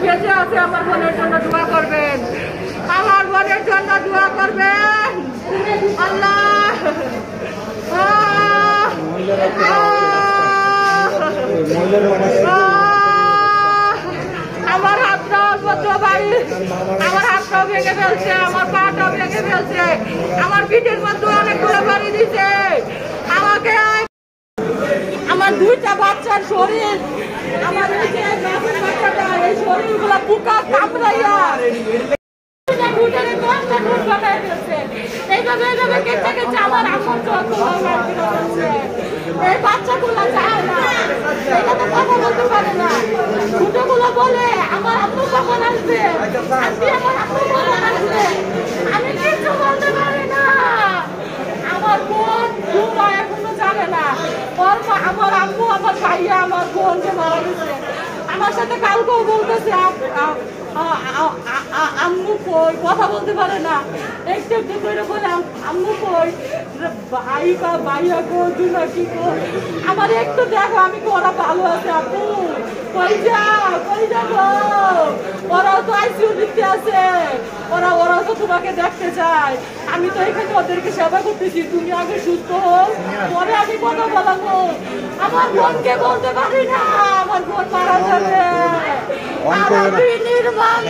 বেঁচে আছে আমার বোনের জন্য দোয়া করবেন, আমার বোনের জন্য দোয়া করবেন আল্লাহ। আমার হাতটাও বাড়ি, আমার হাতটাও ভেঙে ফেলছে, আমার পাটাও ভেঙে ফেলছে, আমার পিঠের মধ্যে অনেকগুলো বাড়ি দিছে আমাকে। আমার দুইটা বাচ্চার শরীর, আমার এই শরীরগুলো পোকা কামড়াইয়া এই বাচ্চাগুলো চায় না, এটাতে কথা বলতে পারে না, ছোটগুলো বলে আমার আম্মু কখন আসবে, আজকে আমার আম্মু কখন আসবে, আমি কিছু বলতে পারি না। আমার বোন দুমা এখনো জানে না আমার আম্মু, আমার ভাইয়া, আমার বোন যে মারা গেছে। আমার সাথে কালকেও বলতেছে আম্মু কই, কথা বলতে পারে না, একটু একটু করে বলে আম্মু কই, ভাইয়া কো, দুমা কি কো, আমার একটু দেখো আমি ওরা ভালো আছে, আপু কই যাবো, ওরাও তো আইসিইউ দিতে আছে, ওরাও তো তোমাকে দেখতে চায়। আমি তো এখানে ওদেরকে সেবা করতেছি, তুমি আগে সুস্থ হও, পরে আমি কথা বলাবো। আমার বোনকে বলতে পারি না, আমার বোন মারা যাবে, আমার নির্মম